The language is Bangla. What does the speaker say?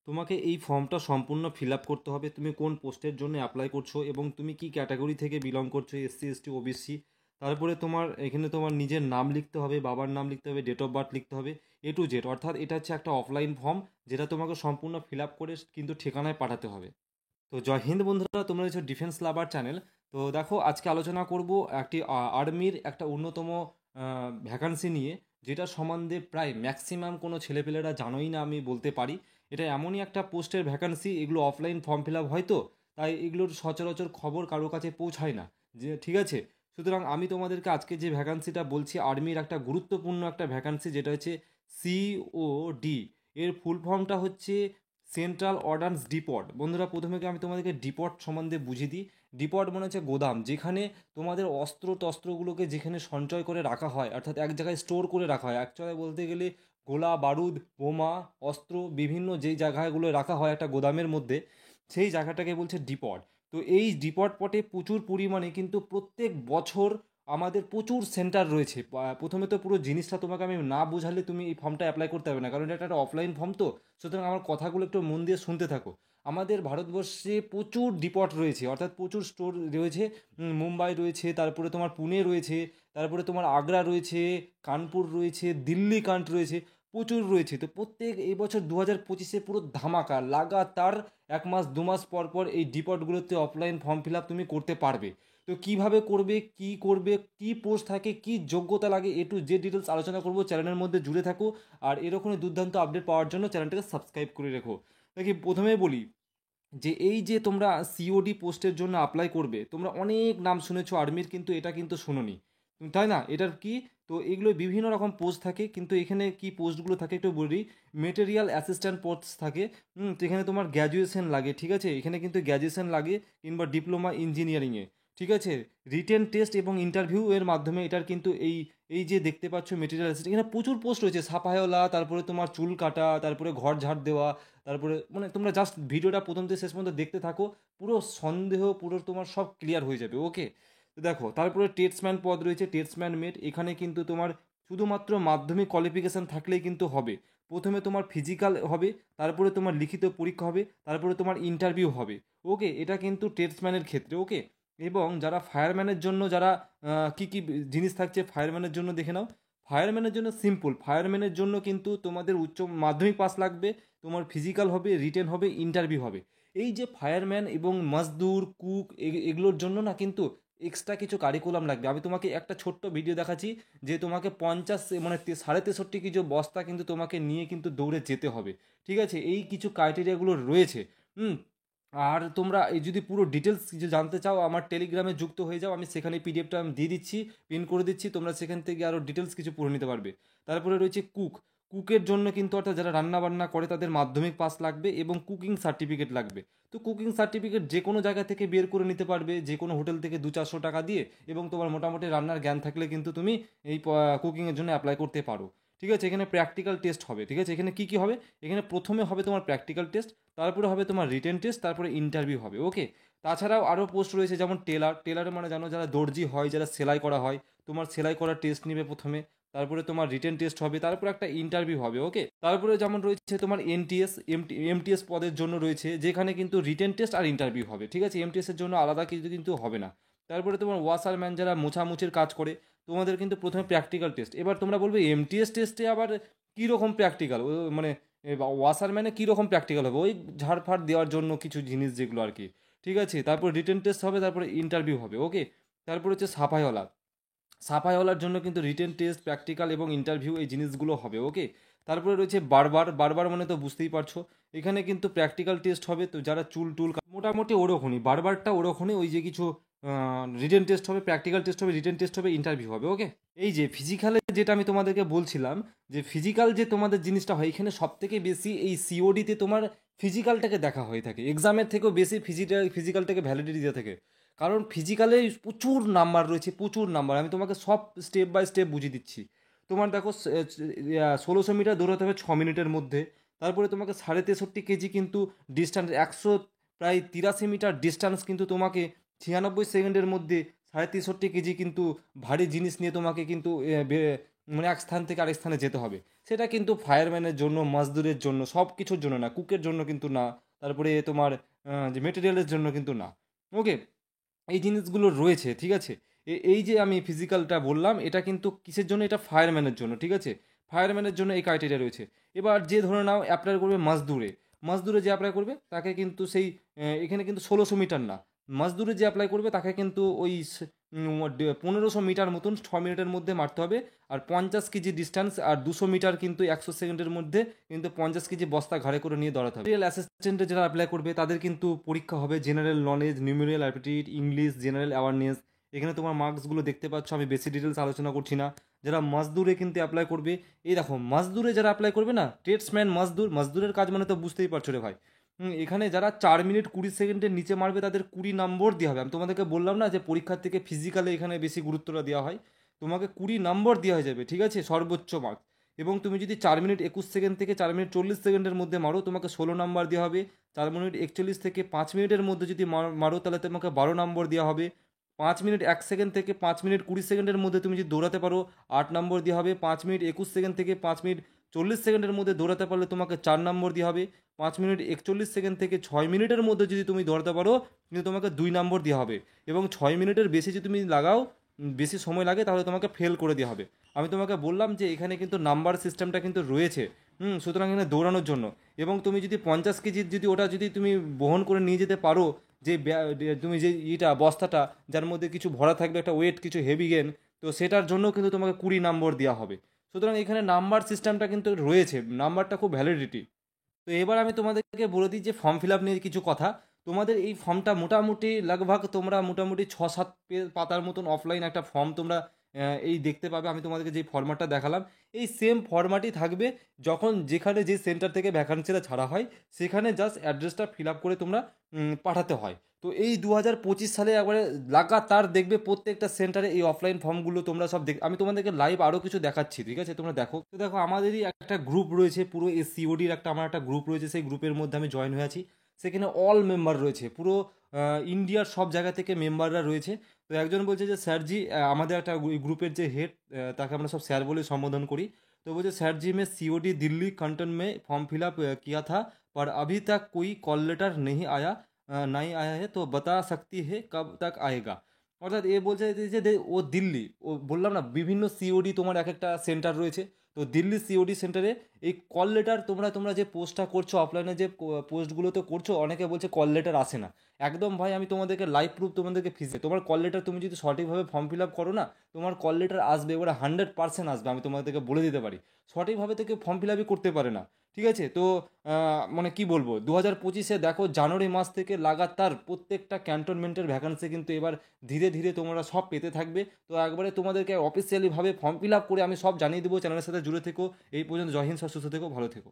তোমাকে এই ফর্মটা সম্পূর্ণ ফিল আপ করতে হবে। তুমি কোন পোস্টের জন্য অ্যাপ্লাই করছো এবং তুমি কি ক্যাটাগরি থেকে বিলং করছো, এসসি এসটি ওবিসি। তারপরে তোমার এখানে তোমার নিজের নাম লিখতে হবে, বাবার নাম লিখতে হবে, ডেট অফ বার্থ লিখতে হবে, A to Z। অর্থাৎ এটা হচ্ছে একটা অফলাইন ফর্ম, যেটা তোমাকে সম্পূর্ণ ফিল আপ করে কিন্তু ঠিকানায় পাঠাতে হবে। তো জয় হিন্দ বন্ধুরা, তোমরা হচ্ছে ডিফেন্স লাভার চ্যানেল। তো দেখো, আজকে আলোচনা করব একটি আর্মির একটা অন্যতম ভ্যাকান্সি নিয়ে, যেটা সম্বন্ধে প্রায় ম্যাক্সিমাম কোনো ছেলেপেলেরা জানোই না আমি বলতে পারি। এটা এমনই একটা পোস্টের ভ্যাকান্সি, এগুলো অফলাইন ফর্ম ফিল আপ হয় তো, তাই এগুলোর সচরাচর খবর কারো কাছে পৌঁছায় না, যে ঠিক আছে। সুতরাং আমি তোমাদেরকে আজকে যে ভ্যাকান্সিটা বলছি, আর্মির একটা গুরুত্বপূর্ণ একটা ভ্যাকান্সি, যেটা হচ্ছে COD। এর ফুল ফর্মটা হচ্ছে সেন্ট্রাল অর্ডান্স ডিপট। বন্ধুরা, প্রথমে আমি তোমাদেরকে ডিপট সম্বন্ধে বুঝিয়ে দিই। ডিপট মানে হচ্ছে গোদাম, যেখানে তোমাদের অস্ত্র টস্ত্রগুলোকে যেখানে সঞ্চয় করে রাখা হয়, অর্থাৎ এক জায়গায় স্টোর করে রাখা হয়। অ্যাকচুয়ালি বলতে গেলে গোলা বারুদ, বোমা, অস্ত্র বিভিন্ন যেই জায়গাগুলো রাখা হয় একটা গোদামের মধ্যে, সেই জায়গাটাকে বলছে ডিপট। তো এই ডিপট পটে প্রচুর পরিমাণে কিন্তু প্রত্যেক বছর আমাদের প্রচুর সেন্টার রয়েছে। প্রথমে তো পুরো জিনিসটা তোমাকে আমি না বোঝালে তুমি এই ফর্মটা অ্যাপ্লাই করতে হবে না, কারণ এটা একটা অফলাইন ফর্ম তো। সুতরাং আমার কথাগুলো একটু মন দিয়ে শুনতে থাকো। আমাদের ভারতবর্ষে প্রচুর ডিপট রয়েছে, অর্থাৎ প্রচুর স্টোর রয়েছে। মুম্বাই রয়েছে, তারপরে তোমার পুনে রয়েছে, তারপরে তোমার আগ্রা রয়েছে, কানপুর রয়েছে, দিল্লি কান্ট রয়েছে, প্রচুর রয়েছে। তো প্রত্যেক এই বছর 2025-এ পুরো ধামাকা লাগাতার 1 মাস 2 মাস পর পর এই ডিপটগুলোতে অফলাইন ফর্ম ফিল আপ তুমি করতে পারবে। তো কিভাবে করবে, কি করবে, কি পোস্ট থাকে, কি যোগ্যতা লাগে, A to Z ডিটেলস আলোচনা করবো। চ্যানেলের মধ্যে জুড়ে থাকো, আর এরকমই দুর্দান্ত আপডেট পাওয়ার জন্য চ্যানেলটাকে সাবস্ক্রাইব করে রেখো। দেখি, প্রথমে বলি যে এই যে তোমরা COD পোস্টের জন্য অ্যাপ্লাই করবে, তোমরা অনেক নাম শুনেছো আর্মির, কিন্তু এটা কিন্তু শোনোনি, তাই না? এটার কি, তো এগুলো বিভিন্ন রকম পোস্ট থাকে, কিন্তু এখানে কি পোস্টগুলো থাকে একটু বলি। মেটেরিয়াল অ্যাসিস্ট্যান্ট পোস্ট থাকে। তো এখানে তোমার গ্র্যাজুয়েশন লাগে, ঠিক আছে, এখানে কিন্তু গ্র্যাজুয়েশন লাগে, কিংবা ডিপ্লোমা ইঞ্জিনিয়ারিংয়ে, ঠিক আছে। রিটেন টেস্ট এবং ইন্টারভিউ এর মাধ্যমে এটার কিন্তু এই এই যে দেখতে পাচ্ছ মেটেরিয়াল অ্যাসিস্ট্যান্ট, এখানে প্রচুর পোস্ট রয়েছে। সাফাইওয়ালা, তারপরে তোমার চুল কাটা, তারপরে ঘর ঝাড় দেওয়া, তারপরে মানে তোমরা জাস্ট ভিডিওটা প্রথম থেকে শেষ পর্যন্ত দেখতে থাকো, পুরো সন্দেহ পুরো তোমার সব ক্লিয়ার হয়ে যাবে, ওকে। তো দেখো, তারপরে টেটসম্যান পদ রয়েছে, টেটসম্যান মেট। এখানে কিন্তু তোমার শুধুমাত্র মাধ্যমিক কোয়ালিফিকেশান থাকলেই কিন্তু হবে। প্রথমে তোমার ফিজিক্যাল হবে, তারপরে তোমার লিখিত পরীক্ষা হবে, তারপরে তোমার ইন্টারভিউ হবে, ওকে। এটা কিন্তু টেটসম্যানের ক্ষেত্রে, ওকে। এবং যারা ফায়ারম্যানের জন্য, যারা কী কী জিনিস থাকছে ফায়ারম্যানের জন্য দেখে নাও। ফায়ারম্যানের জন্য সিম্পল, ফায়ারম্যানের জন্য কিন্তু তোমাদের উচ্চ মাধ্যমিক পাস লাগবে, তোমার ফিজিক্যাল হবে, রিটেন হবে, ইন্টারভিউ হবে। এই যে ফায়ারম্যান এবং মজদুর, কুক, এগুলোর জন্য না কিন্তু এক্সট্রা কিছু কারিকুলাম লাগবে। আমি তোমাকে একটা ছোট্ট ভিডিও দেখাচ্ছি, যে তোমাকে 50 মানে 63.5 কেজি বস্তা কিন্তু তোমাকে নিয়ে কিন্তু দৌড়ে যেতে হবে, ঠিক আছে। এই কিছু ক্রাইটেরিয়াগুলো রয়েছে। হুম। আর তোমরা এই যদি পুরো ডিটেলস কিছু জানতে চাও, আমার টেলিগ্রামে যুক্ত হয়ে যাও, আমি সেখানে পিডিএফটা আমি দিয়ে দিচ্ছি, পিন করে দিচ্ছি, তোমরা সেখান থেকে আরও ডিটেলস কিছু পড়ে নিতে পারবে। তারপরে রয়েছে কুক। কুকের জন্য কিন্তু, অর্থাৎ যারা রান্না বান্না করে, তাদের মাধ্যমিক পাস লাগবে এবং কুকিং সার্টিফিকেট লাগবে। তো কুকিং সার্টিফিকেট যে কোনো জায়গা থেকে বের করে নিতে পারবে, যে কোনো হোটেল থেকে 200-400 টাকা দিয়ে, এবং তোমার মোটামুটি রান্নার জ্ঞান থাকলে কিন্তু তুমি এই কুকিংয়ের জন্য অ্যাপ্লাই করতে পারো, ঠিক আছে। এখানে প্র্যাকটিক্যাল টেস্ট হবে, ঠিক আছে। এখানে কী কী হবে, এখানে প্রথমে হবে তোমার প্র্যাকটিক্যাল টেস্ট, তারপরে হবে তোমার রিটেন টেস্ট, তারপরে ইন্টারভিউ হবে, ওকে। তাছাড়াও আরও পোস্ট রয়েছে, যেমন টেলার। টেলারে মানে জানো, যারা দর্জি হয়, যারা সেলাই করা হয়, তোমার সেলাই করার টেস্ট নিবে প্রথমে, তারপরে তোমার রিটেন টেস্ট হবে, তারপরে একটা ইন্টারভিউ হবে, ওকে। তারপরে যেমন রয়েছে তোমার NTS, MTS পদের জন্য রয়েছে, যেখানে কিন্তু রিটেন টেস্ট আর ইন্টারভিউ হবে, ঠিক আছে। MTS এর জন্য আলাদা কিছু কিন্তু হবে না। তারপরে তোমার ওয়াশারম্যান, যারা মোছামুছির কাজ করে, তোমাদের কিন্তু প্রথমে প্র্যাকটিক্যাল টেস্ট। এবার তোমরা বলবে MTS টেস্টে আবার কীরকম প্র্যাকটিক্যাল, মানে ওয়াশারম্যানে কীরকম প্র্যাকটিক্যাল হবে, ওই ঝাড়ফাড় দেওয়ার জন্য কিছু জিনিস যেগুলো আর কি, ঠিক আছে। তারপর রিটেন টেস্ট হবে, তারপরে ইন্টারভিউ হবে, ওকে। তারপর হচ্ছে সাফাইওয়ালা। সাফাইওয়ালার জন্য কিন্তু রিটেন টেস্ট, প্র্যাকটিক্যাল এবং ইন্টারভিউ এই জিনিসগুলো হবে, ওকে। তারপরে রয়েছে বারবার। বারবার মানে তো বুঝতেই পারছো, এখানে কিন্তু প্র্যাকটিক্যাল টেস্ট হবে। তো যারা চুল টুল মোটামুটি ওরকমই, বারবারটা ওরকমই, ওই যে কিছু রিটেন টেস্ট হবে, প্র্যাকটিক্যাল টেস্ট হবে, রিটেন টেস্ট হবে, ইন্টারভিউ হবে, ওকে। এই যে ফিজিক্যালে যেটা আমি তোমাদেরকে বলছিলাম, যে ফিজিক্যাল যে তোমাদের জিনিসটা হয়, এখানে সব থেকে বেশি এই CODতে তোমার ফিজিক্যালটাকে দেখা হয়ে থাকে, এক্সামের থেকেও বেশি ফিজিক্যালটাকে ভ্যালিডিটি দিয়ে থাকে। কারণ ফিজিক্যালে প্রচুর নাম্বার রয়েছে, প্রচুর নাম্বার। আমি তোমাকে সব স্টেপ বাই স্টেপ বুঝিয়ে দিচ্ছি। তোমার দেখো, 1600 মিটার দৌড়াতে হবে 6 মিনিটের মধ্যে। তারপরে তোমাকে 63.5 কেজি কিন্তু ডিস্ট্যান্স, 183 মিটার ডিস্ট্যান্স কিন্তু তোমাকে 96 সেকেন্ডের মধ্যে 63.5 কেজি কিন্তু ভারী জিনিস নিয়ে তোমাকে কিন্তু মানে এক স্থান থেকে আরেক স্থানে যেতে হবে। সেটা কিন্তু ফায়ারম্যানের জন্য, মজদুরের জন্য, সব কিছুর জন্য না, কুকের জন্য কিন্তু না, তারপরে তোমার যে মেটেরিয়ালের জন্য কিন্তু না। ওকে, এই জিনিসগুলো রয়েছে, ঠিক আছে। এই যে আমি ফিজিক্যালটা বললাম, এটা কিন্তু কিসের জন্য, এটা ফায়ারম্যানের জন্য, ঠিক আছে। ফায়ারম্যানের জন্য এই ক্রাইটেরিয়া রয়েছে। এবার যে ধরে নাও অ্যাপ্লাই করবে মাজদুরে, মাজদুরে যে অ্যাপ্লাই করবে তাকে কিন্তু সেই এখানে কিন্তু 1600 মিটার না, মাজদুরে যে অ্যাপ্লাই করবে তাকে কিন্তু ওই 1500 মিটার মতন 6 মিনিটের মধ্যে মারতে হবে। আর 50 কেজি ডিস্টেন্স, আর 200 মিটার কিন্তু 100 সেকেন্ডের মধ্যে কিন্তু 50 কেজি বস্তা ঘাড়ে করে নিয়ে দৌড়াতে হবে। রিয়েল অ্যাসিস্ট্যান্টে যারা অ্যাপ্লাই করবে তাদের কিন্তু পরীক্ষা হবে general knowledge, numerical aptitude, English, general awareness. এখানে তোমার মার্কসগুলো দেখতে পাচ্ছ, আমি বেশি ডিটেলস আলোচনা করছি না। যারা মজদুরে কিন্তু অ্যাপ্লাই করবে, এই দেখো মজদুরে যারা অ্যাপ্লাই করবে না, ট্রেডসম্যান মজদুর, মজদুরের কাজ মানে তো বুঝতেই পারছো রে ভাই। এখানে যারা 4 মিনিট 20 সেকেন্ডের নিচে মারবে তাদের 20 নম্বর দেওয়া হবে। আমি তোমাদেরকে বললাম না যে পরীক্ষার থেকে ফিজিক্যালে এখানে বেশি গুরুত্বটা দেওয়া হয়। তোমাকে 20 নম্বর দেওয়া হয়ে যাবে, ঠিক আছে, সর্বোচ্চ মার্কস। এবং তুমি যদি 4 মিনিট 21 সেকেন্ড থেকে 4 মিনিট 40 সেকেন্ডের মধ্যে মারো, তোমাকে 16 নম্বর দেওয়া হবে। 4 মিনিট 41 থেকে 5 মিনিটের মধ্যে যদি মারো তাহলে তোমাকে 12 নম্বর দেওয়া হবে। 5 মিনিট 1 সেকেন্ড থেকে 5 মিনিট 20 সেকেন্ডের মধ্যে তুমি যদি দৌড়াতে পারো, 8 নম্বর দেওয়া হবে। 5 মিনিট 21 সেকেন্ড থেকে 5 মিনিট 40 সেকেন্ডের মধ্যে দৌড়াতে পারলে তোমাকে 4 নম্বর দেওয়া হবে। 5 মিনিট 41 সেকেন্ড থেকে 6 মিনিটের মধ্যে যদি তুমি দৌড়াতে পারো, কিন্তু তোমাকে 2 নম্বর দেওয়া হবে। এবং 6 মিনিটের বেশি যদি তুমি লাগাও, বেশি সময় লাগে, তাহলে তোমাকে ফেল করে দেওয়া হবে। আমি তোমাকে বললাম যে এখানে কিন্তু নাম্বার সিস্টেমটা কিন্তু রয়েছে। সুতরাং এখানে দৌড়ানোর জন্য। এবং তুমি যদি 50 কেজির যদি ওটা যদি তুমি বহন করে নিয়ে যেতে পারো, যে তুমি যে ইটা বস্তাটা যার মধ্যে কিছু ভরা থাকবে, একটা ওয়েট, কিছু হেভি গেন, তো সেটার জন্য কিন্তু তোমাকে 20 নম্বর দেওয়া হবে। সুতরাং এখানে নাম্বার সিস্টেমটা কিন্তু রয়েছে, নাম্বারটা খুব ভ্যালিডিটি। তো এবার আমি তোমাদেরকে বলে দিই যে ফর্ম ফিল আপ নিয়ে কিছু কথা। তোমাদের এই ফর্মটা মোটামুটি লাগভাগ তোমরা মোটামুটি 6-7 পাতার মতন অফলাইন একটা ফর্ম তোমরা এই দেখতে পাবে। আমি তোমাদেরকে যে ফরম্যাটটা দেখালাম, এই সেম ফরম্যাটই থাকবে যখন যেখানে যে সেন্টার থেকে ভ্যাকান্সিটা ছাড়া হয়, সেখানে জাস্ট অ্যাড্রেসটা ফিল আপ করে তোমরা পাঠাতে হয়। তো এই 2025 সালে একবারে লাগাতার দেখবে প্রত্যেকটা সেন্টারে এই অফলাইন ফর্মগুলো তোমরা সব আমি তোমাদেরকে লাইভ আরও কিছু দেখাচ্ছি, ঠিক আছে, তোমরা দেখো। তো দেখো আমাদেরই একটা গ্রুপ রয়েছে, পুরো এই সিওডির একটা আমার একটা গ্রুপ রয়েছে, সেই গ্রুপের মধ্যে আমি জয়েন হয়ে আছি। সেখানে অল মেম্বার রয়েছে, পুরো ইন্ডিয়ার সব জায়গা থেকে মেম্বাররা রয়েছে। তো একজন বলছে যে স্যারজি, আমাদের একটা গ্রুপের যে হেড, তাকে আমরা সব স্যার বলে সম্বোধন করি। তো বলছে স্যারজি, मैं सीओडी दिल्ली कंटन में फॉर्म फिलअप किया था, पर अभी तक कोई कॉल लेटर नहीं आया है, तो बता सकती है कब तक आएगा। অর্থাৎ এ বলছে যে ও দিল্লি, ও বললাম না বিভিন্ন সিওডি তোমার এক একটা সেন্টার রয়েছে। তো দিল্লি সিওডি সেন্টারে এই কল লেটার, তোমরা তোমরা যে পোস্টটা করছো অফলাইনে, যে পোস্টগুলোতে করছো, অনেকে বলছে কল লেটার আসে না। একদম ভাই, আমি তোমাদেরকে লাইভ প্রুফ তোমাদেরকে ফিজে, তোমার কল লেটার তুমি যদি সঠিকভাবে ফর্ম ফিল আপ করো না, তোমার কল লেটার আসবে, এবারে 100% আসবে, আমি তোমাদেরকে বলে দিতে পারি। সঠিকভাবে তো কেউ ফর্ম ফিল আপই করতে পারে না, ঠিক আছে। তো মানে কি বলবো, 2025-এ দেখো জানুয়ারি মাস থেকে লাগাতার প্রত্যেকটা ক্যান্টনমেন্টের ভ্যাকান্সি কিন্তু এবার ধীরে ধীরে তোমরা সব পেতে থাকবে। তো একবারে তোমাদেরকে অফিসিয়ালিভাবে ফর্ম ফিল আপ করে আমি সব জানিয়ে দেবো। চ্যানেলের সাথে জুড়ে থেকো। এই পর্যন্ত জয় হিন্দ, সুস্থ থেকো, ভালো থেকো।